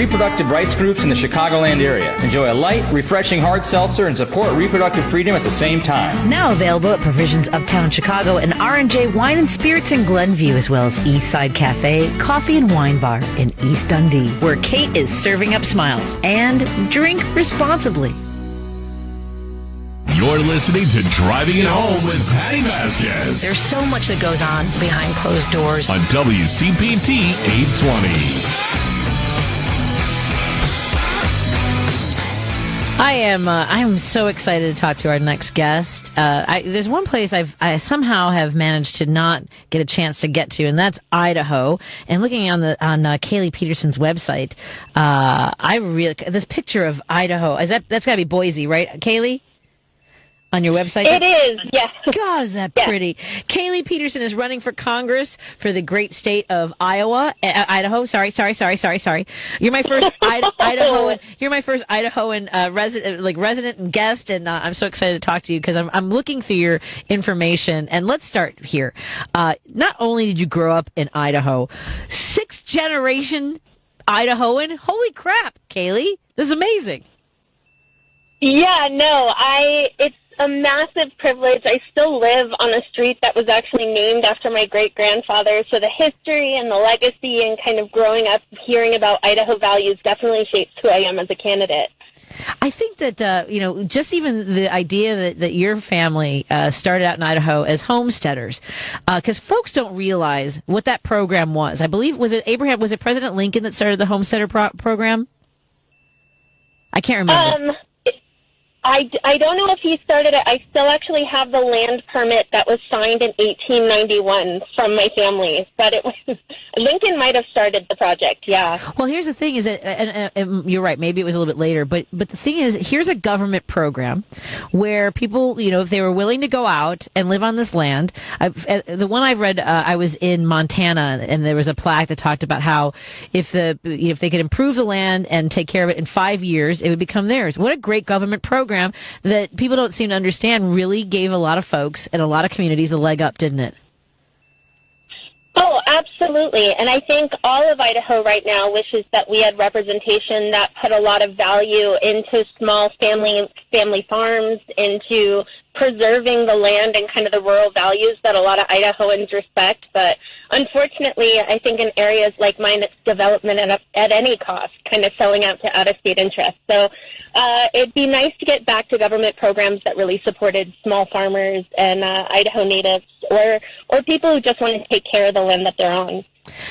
reproductive rights groups in the Chicagoland area. Enjoy a light, refreshing hard seltzer and support reproductive freedom at the same time. Now available at Provisions Uptown Chicago and R&J Wine and Spirits in Glenview, as well as Eastside Cafe, Coffee and Wine Bar in East Dundee, where Kate is serving up smiles. And drink responsibly. You're listening to Driving It Home with Patti Vasquez. There's so much that goes on behind closed doors. On WCPT 820. I'm so excited to talk to our next guest. There's one place I somehow have managed to not get a chance to get to, and that's Idaho. And looking on Kaylee Peterson's website, this picture of Idaho, that's gotta be Boise, right, Kaylee? On your website? It is, yes. God, is that pretty. Kaylee Peterson is running for Congress for the great state of Idaho. Sorry. You're my first Idahoan. You're my first Idahoan resident and guest, and I'm so excited to talk to you because I'm looking through your information. And let's start here. Not only did you grow up in Idaho, 6th generation Idahoan. Holy crap, Kaylee, this is amazing. Yeah, no, it's a massive privilege. I still live on a street that was actually named after my great-grandfather, so the history and the legacy and kind of growing up hearing about Idaho values definitely shapes who I am as a candidate. I think that, just even the idea that your family started out in Idaho as homesteaders, because folks don't realize what that program was. I believe, was it President Lincoln that started the homesteader program? I can't remember. I don't know if he started it. I still actually have the land permit that was signed in 1891 from my family, but it was Lincoln might have started the project. Yeah. Well, here's the thing: is that, and you're right. Maybe it was a little bit later, but the thing is, here's a government program where people, if they were willing to go out and live on this land. The one I read, I was in Montana, and there was a plaque that talked about how if they could improve the land and take care of it in 5 years, it would become theirs. What a great government program that people don't seem to understand really gave a lot of folks and a lot of communities a leg up, didn't it? Oh, absolutely. And I think all of Idaho right now wishes that we had representation that put a lot of value into small family farms, into preserving the land and kind of the rural values that a lot of Idahoans respect. But unfortunately, I think in areas like mine, it's development at any cost, kind of selling out to out-of-state interests. So it'd be nice to get back to government programs that really supported small farmers and Idaho natives or people who just want to take care of the land that they're on.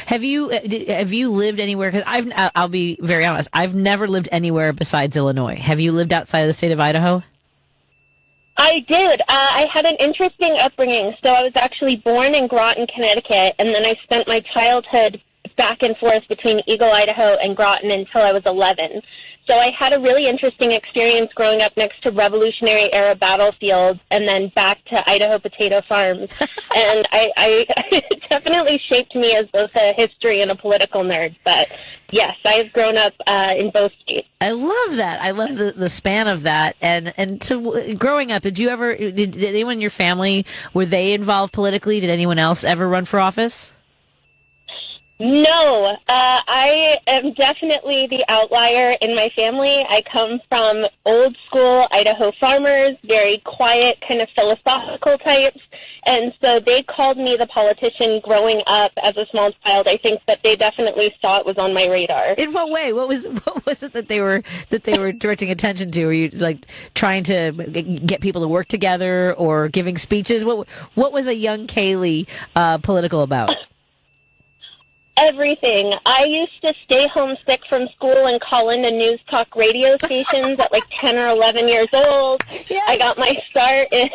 Have you lived anywhere? Because I'll be very honest, I've never lived anywhere besides Illinois. Have you lived outside of the state of Idaho? I did. I had an interesting upbringing. So I was actually born in Groton, Connecticut, and then I spent my childhood back and forth between Eagle, Idaho, and Groton until I was 11. So I had a really interesting experience growing up next to Revolutionary-era battlefields and then back to Idaho potato farms. And it definitely shaped me as both a history and a political nerd. But yes, I've grown up in both states. I love that. I love the span of that. And so growing up, did anyone in your family, were they involved politically? Did anyone else ever run for office? No, I am definitely the outlier in my family. I come from old school Idaho farmers, very quiet, kind of philosophical types. And so they called me the politician growing up as a small child. I think that they definitely saw it was on my radar. In what way? What was it that they were directing attention to? Were you like trying to get people to work together or giving speeches? What was a young Kaylee political about? Everything. I used to stay homesick from school and call into news talk radio stations at like 10 or 11 years old. Yes. I got my start in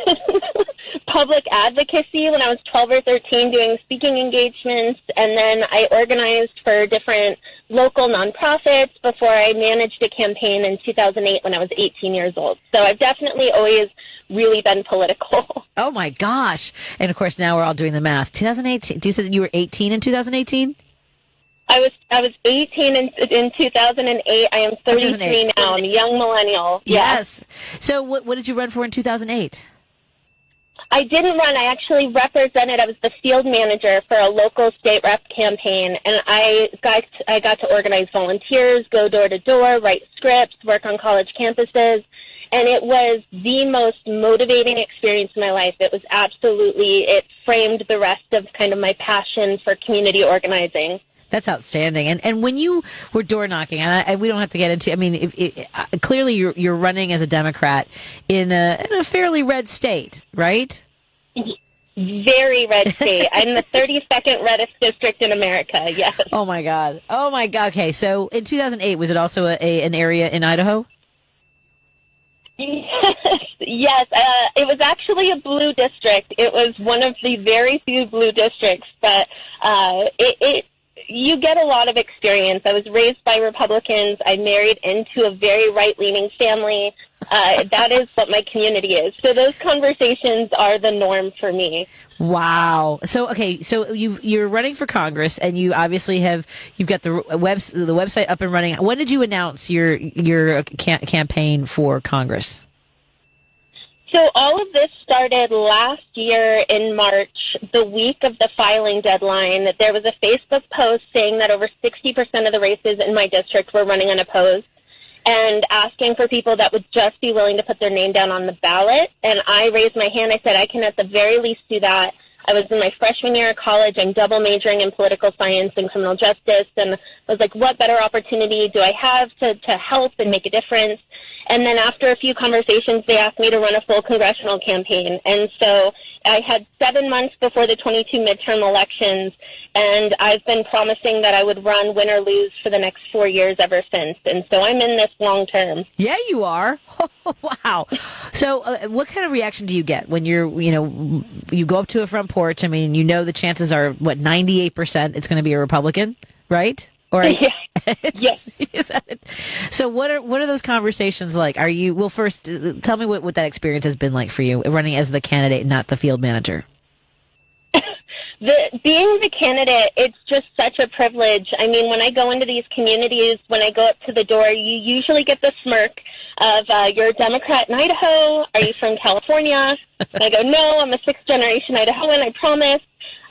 public advocacy when I was 12 or 13 doing speaking engagements, and then I organized for different local nonprofits before I managed a campaign in 2008 when I was 18 years old. So I've definitely always really been political. Oh my gosh. And of course now we're all doing the math. 2018. You said you were 18 in 2018? I was 18 in 2008. I am 33 now. I'm a young millennial. Yes. So what did you run for in 2008? I didn't run. I actually represented. I was the field manager for a local state rep campaign, and I got to organize volunteers, go door to door, write scripts, work on college campuses, and it was the most motivating experience in my life. It was it framed the rest of kind of my passion for community organizing. That's outstanding. And when you were door knocking, and we don't have to get into, I mean, clearly you're running as a Democrat in a fairly red state, right? Very red state. I'm the 32nd reddest district in America. Yes. Oh my God. Okay. So in 2008, was it also an area in Idaho? Yes. It was actually a blue district. It was one of the very few blue districts, but you get a lot of experience. I was raised by Republicans. I married into a very right-leaning family. That is what my community is. So those conversations are the norm for me. Wow. So, okay. So you're running for Congress, and you obviously you've got the website up and running. When did you announce your campaign for Congress? So all of this started last year in March, the week of the filing deadline. There was a Facebook post saying that over 60% of the races in my district were running unopposed, and asking for people that would just be willing to put their name down on the ballot. And I raised my hand. I said, I can at the very least do that. I was in my freshman year of college. I'm double majoring in political science and criminal justice. And I was like, what better opportunity do I have to help and make a difference? And then after a few conversations, they asked me to run a full congressional campaign. And so I had 7 months before the 22 midterm elections, and I've been promising that I would run win or lose for the next 4 years ever since. And so I'm in this long term. Yeah, you are. Wow. So what kind of reaction do you get when you go up to a front porch? I mean, the chances are, 98% it's going to be a Republican, right? Or yeah. Yes. So what are those conversations like? First tell me what that experience has been like for you, running as the candidate, not the field manager. Being the candidate, it's just such a privilege. I mean, when I go into these communities, when I go up to the door, you usually get the smirk of, you're a Democrat in Idaho. Are you from California? And I go, no, I'm a sixth-generation Idahoan, I promise.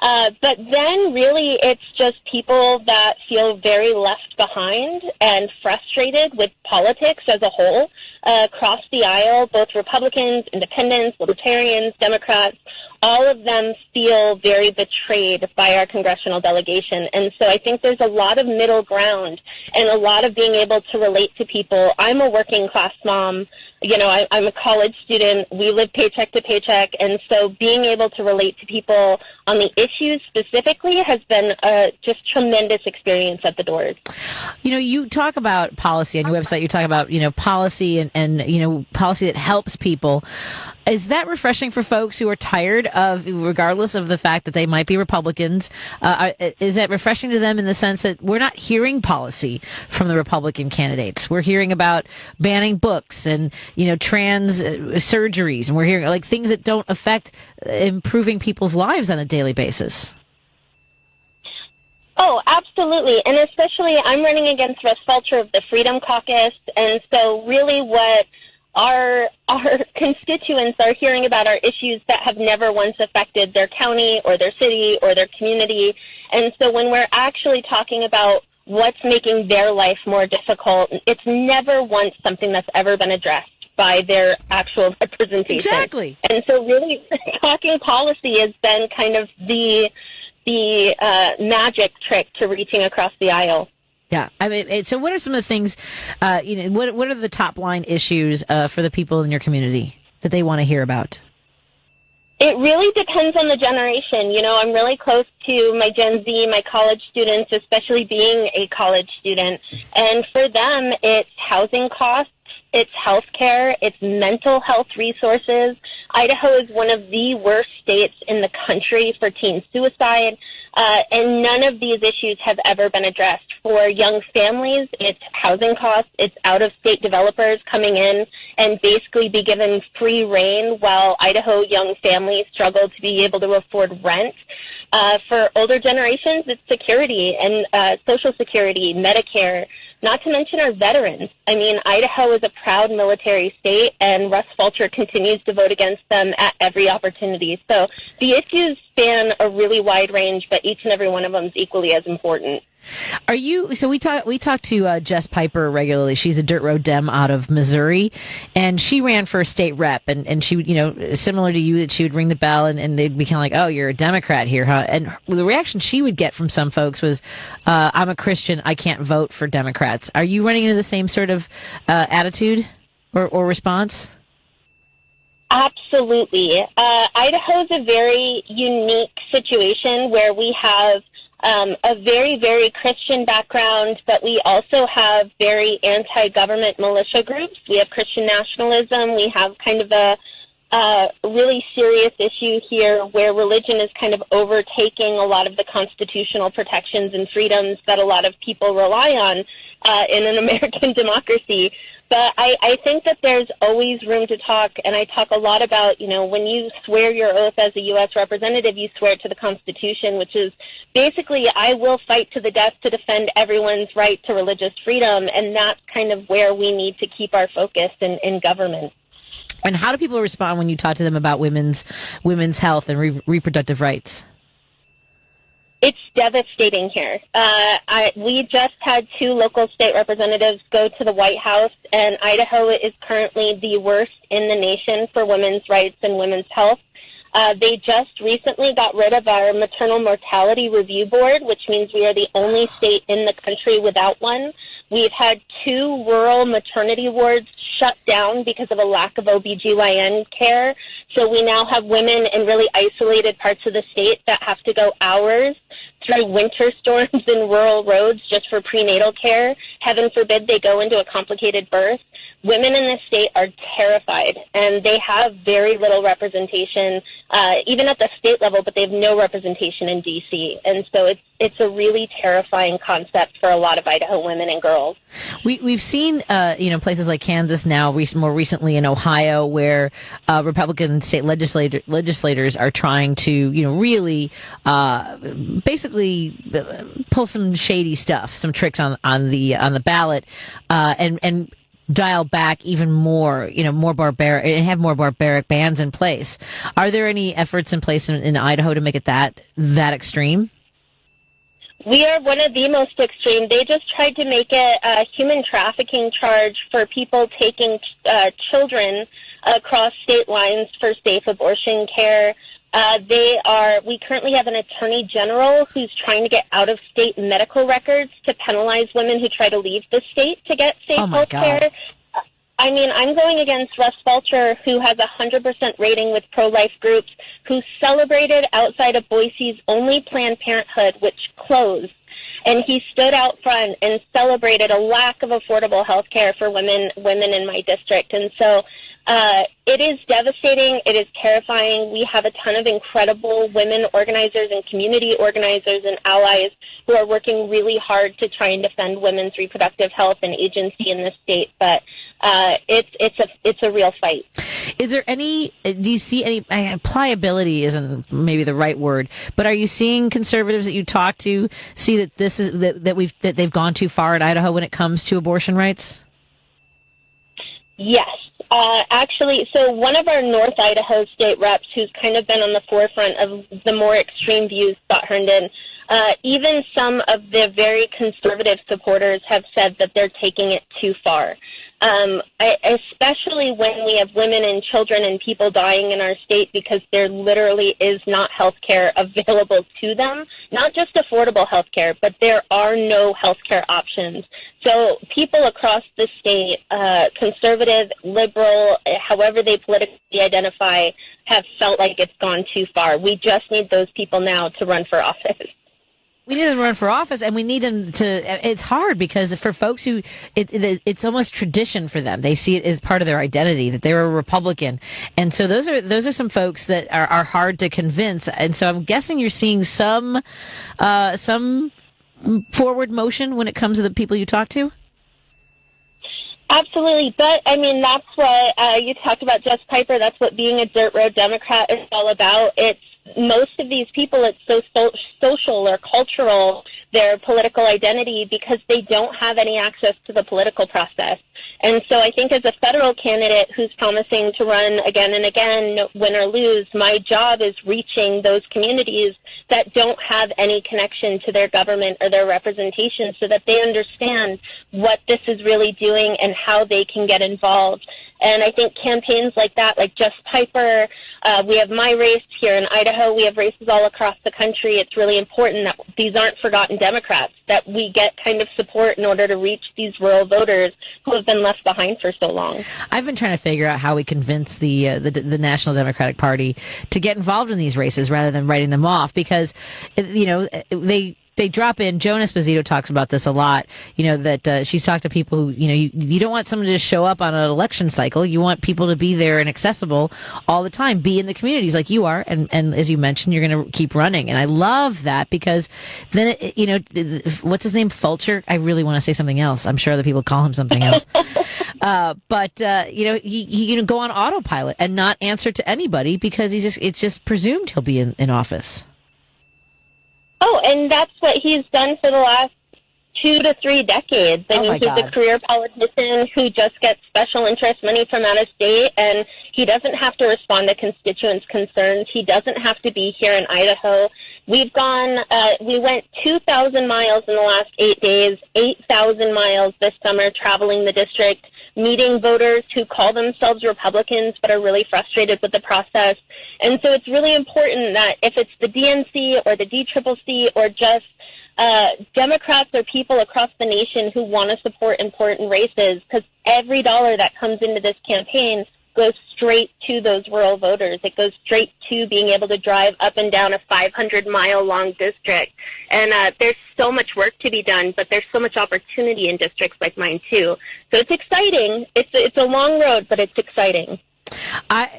But then really it's just people that feel very left behind and frustrated with politics as a whole across the aisle, both Republicans, independents, libertarians, Democrats. All of them feel very betrayed by our congressional delegation. And so I think there's a lot of middle ground and a lot of being able to relate to people. I'm a working class mom. I'm a college student. We live paycheck to paycheck. And so being able to relate to people on the issues specifically has been a just tremendous experience at the doors. You talk about policy on your website. You talk about, policy and policy that helps people. Is that refreshing for folks who are tired of, regardless of the fact that they might be Republicans? Is that refreshing to them in the sense that we're not hearing policy from the Republican candidates? We're hearing about banning books and, trans surgeries, and we're hearing like things that don't affect improving people's lives on a daily basis. Oh, absolutely. And especially I'm running against Russ Fulcher of the Freedom Caucus. And so really what our constituents are hearing about are issues that have never once affected their county or their city or their community. And so when we're actually talking about what's making their life more difficult, it's never once something that's ever been addressed by their actual representation. Exactly. And so really talking policy has been kind of the magic trick to reaching across the aisle. Yeah. I mean, so what are some of the things, what are the top line issues for the people in your community that they want to hear about? It really depends on the generation. I'm really close to my Gen Z, my college students, especially being a college student. And for them, it's housing costs, it's health care, it's mental health resources. Idaho is one of the worst states in the country for teen suicide. And none of these issues have ever been addressed. For young families, it's housing costs, it's out-of-state developers coming in and basically be given free rein while Idaho young families struggle to be able to afford rent. For older generations, it's security and Social Security, Medicare, not to mention our veterans. I mean, Idaho is a proud military state, and Russ Fulcher continues to vote against them at every opportunity. So the issues span a really wide range, but each and every one of them is equally as important. We talk to Jess Piper regularly. She's a dirt road Dem out of Missouri, and she ran for a state rep, and she, similar to you, that she would ring the bell and they'd be kind of like, oh, you're a Democrat here, huh? And the reaction she would get from some folks was, I'm a Christian, I can't vote for Democrats. Are you running into the same sort of attitude or response? Absolutely. Idaho's a very unique situation where we have a very, very Christian background, but we also have very anti-government militia groups. We have Christian nationalism. We have kind of a really serious issue here where religion is kind of overtaking a lot of the constitutional protections and freedoms that a lot of people rely on in an American democracy. But I think that there's always room to talk, and I talk a lot about, when you swear your oath as a U.S. representative, you swear to the Constitution, which is basically, I will fight to the death to defend everyone's right to religious freedom, and that's kind of where we need to keep our focus in government. And how do people respond when you talk to them about women's health and reproductive rights? It's devastating here. We just had 2 local state representatives go to the White House, and Idaho is currently the worst in the nation for women's rights and women's health. They just recently got rid of our maternal mortality review board, which means we are the only state in the country without one. We've had 2 rural maternity wards shut down because of a lack of OBGYN care. So we now have women in really isolated parts of the state that have to go hours through winter storms and rural roads just for prenatal care. Heaven forbid they go into a complicated birth. Women in this state are terrified, and they have very little representation, even at the state level, but they have no representation in D.C. And so it's a really terrifying concept for a lot of Idaho women and girls. We've seen, places like Kansas now, more recently in Ohio, where Republican state legislators are trying to, really, basically pull some shady stuff, some tricks on the ballot, and dial back even more, more barbaric, and have more barbaric bans in place. Are there any efforts in place in Idaho to make it that extreme? We are one of the most extreme. They just tried to make it a human trafficking charge for people taking children across state lines for safe abortion care. We currently have an attorney general who's trying to get out of state medical records to penalize women who try to leave the state to get safe health care. I mean, I'm going against Russ Fulcher, who has a 100% rating with pro-life groups, who celebrated outside of Boise's only Planned Parenthood, which closed. And he stood out front and celebrated a lack of affordable health care for women in my district. And so it is devastating. It is terrifying. We have a ton of incredible women organizers and community organizers and allies who are working really hard to try and defend women's reproductive health and agency in this state. But it's a real fight. Is there do you see any, pliability isn't maybe the right word, but are you seeing conservatives that you talk to see that this is, that they've gone too far in Idaho when it comes to abortion rights? Yes. Actually, so one of our North Idaho state reps who's kind of been on the forefront of the more extreme views, Scott Herndon, even some of the very conservative supporters have said that they're taking it too far. Especially when we have women and children and people dying in our state because there literally is not health care available to them. Not just affordable health care, but there are no health care options. So people across the state, conservative, liberal, however they politically identify, have felt like it's gone too far. We just need those people now to run for office. We need them to run for office, and we need them to. It's hard because for folks who, it's almost tradition for them. They see it as part of their identity that they're a Republican, and so those are some folks that are hard to convince. And so I'm guessing you're seeing some forward motion when it comes to the people you talk to. Absolutely, but I mean that's what you talked about, Jess Piper. That's what being a dirt road Democrat is all about. It's most of these people, it's so social or cultural, their political identity, because they don't have any access to the political process. And so I think as a federal candidate who's promising to run again and again, win or lose, my job is reaching those communities that don't have any connection to their government or their representation so that they understand what this is really doing and how they can get involved. And I think campaigns like that, like Just Piper, we have my race here in Idaho, we have races all across the country. It's really important that these aren't forgotten Democrats, that we get kind of support in order to reach these rural voters who have been left behind for so long. I've been trying to figure out how we convince the National Democratic Party to get involved in these races rather than writing them off, because, they drop in. Joan Esposito talks about this a lot, that she's talked to people who, you don't want someone to just show up on an election cycle. You want people to be there and accessible all the time, be in the communities like you are. And as you mentioned, you're going to keep running. And I love that because then, what's his name? Fulcher? I really want to say something else. I'm sure other people call him something else. He can go on autopilot and not answer to anybody because it's just presumed he'll be in office. Oh, and that's what he's done for the last 2 to 3 decades. I mean, he's a career politician who just gets special interest money from out of state, and he doesn't have to respond to constituents' concerns. He doesn't have to be here in Idaho. We went 2,000 miles in the last 8 days, 8,000 miles this summer traveling the district, meeting voters who call themselves Republicans but are really frustrated with the process. And so it's really important that if it's the DNC or the DCCC or just Democrats or people across the nation who want to support important races, because every dollar that comes into this campaign goes straight to those rural voters. It goes straight to being able to drive up and down a 500-mile-long district. And there's so much work to be done, but there's so much opportunity in districts like mine, too. So it's exciting. It's a long road, but it's exciting.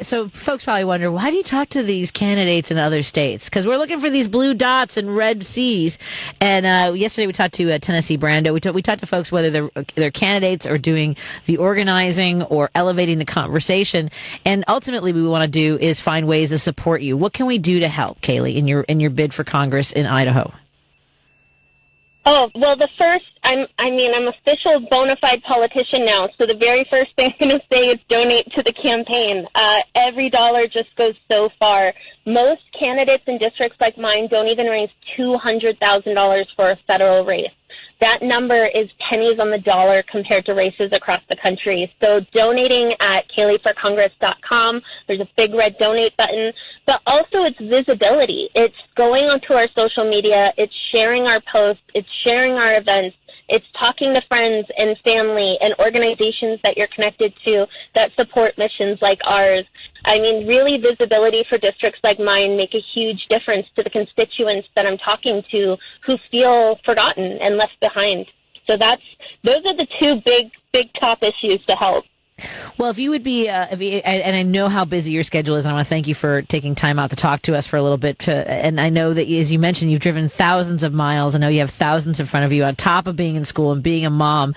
So folks probably wonder, why do you talk to these candidates in other states? Because we're looking for these blue dots and red C's. And yesterday we talked to Tennessee Brando. We talked to folks whether they're candidates or doing the organizing or elevating the conversation. And ultimately, what we want to do is find ways to support you. What can we do to help, Kaylee, in your bid for Congress in Idaho? Oh, well, I'm official bona fide politician now, so the very first thing I'm going to say is donate to the campaign. Every dollar just goes so far. Most candidates in districts like mine don't even raise $200,000 for a federal race. That number is pennies on the dollar compared to races across the country. So donating at KayleeForCongress.com, there's a big red donate button, but also it's visibility. It's going onto our social media, it's sharing our posts, it's sharing our events, it's talking to friends and family and organizations that you're connected to that support missions like ours. I mean, really, visibility for districts like mine make a huge difference to the constituents that I'm talking to who feel forgotten and left behind. So those are the two big top issues to help. Well, if you would be, and I know how busy your schedule is, and I want to thank you for taking time out to talk to us for a little bit. And I know that, as you mentioned, you've driven thousands of miles. I know you have thousands in front of you on top of being in school and being a mom.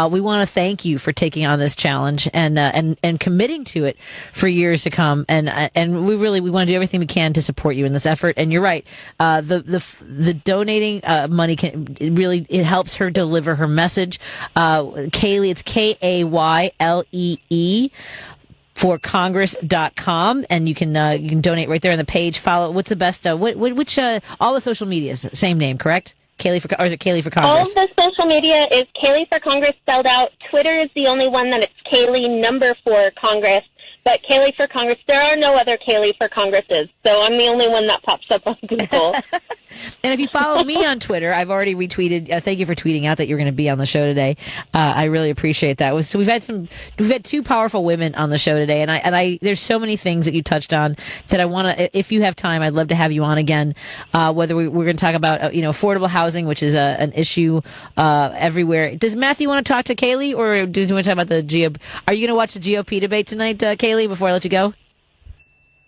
We want to thank you for taking on this challenge and committing to it for years to come. And we want to do everything we can to support you in this effort. And you're right. The donating money it helps her deliver her message. Kaylee, it's KAYLEE for Congress.com, and you can donate right there on the page. Follow. What's the best? Which all the social medias, same name, correct? Or is it Kaylee for Congress? All of the social media is Kaylee for Congress spelled out. Twitter is the only one that it's Kaylee 4 Congress. But Kaylee for Congress, there are no other Kaylee for Congresses, so I'm the only one that pops up on Google. And if you follow me on Twitter, I've already retweeted. Thank you for tweeting out that you're going to be on the show today. I really appreciate that. So we've had two powerful women on the show today, and I there's so many things that you touched on that I want to. If you have time, I'd love to have you on again. Whether we're going to talk about affordable housing, which is an issue everywhere. Does Matthew want to talk to Kaylee, or do you want to talk about the GOP? Are you going to watch the GOP debate tonight, Kaylee? Before I let you go.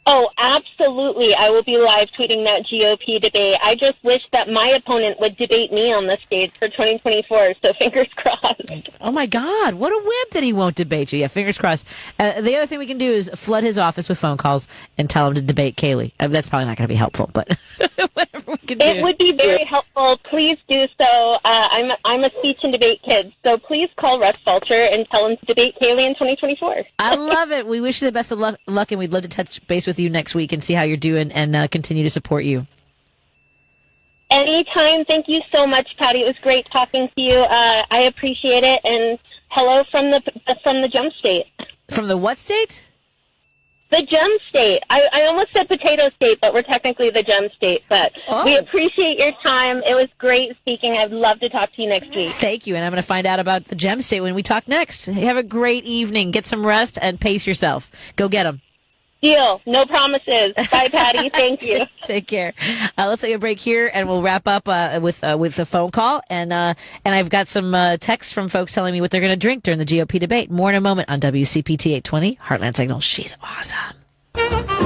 Oh, absolutely. I will be live tweeting that GOP debate. I just wish that my opponent would debate me on the stage for 2024, so fingers crossed. Oh, my God. What a wimp that he won't debate you. Yeah, fingers crossed. The other thing we can do is flood his office with phone calls and tell him to debate Kaylee. That's probably not going to be helpful, but whatever we can do. It would be very helpful. Please do so. I'm a speech and debate kid, so please call Russ Fulcher and tell him to debate Kaylee in 2024. I love it. We wish you the best of luck, and we'd love to touch base with you next week and see how you're doing and continue to support you. Anytime. Thank you so much, Patty. It was great talking to you. I appreciate it. And hello from the Gem State. From the what state? The Gem State. I almost said Potato State, but we're technically the Gem State. But we appreciate your time. It was great speaking. I'd love to talk to you next week. Thank you. And I'm going to find out about the Gem State when we talk next. Have a great evening. Get some rest and pace yourself. Go get them. Deal. No promises. Bye, Patty. Thank you. Take care. Let's take a break here, and we'll wrap up with a phone call. And I've got some texts from folks telling me what they're going to drink during the GOP debate. More in a moment on WCPT 820 Heartland Signal. She's awesome.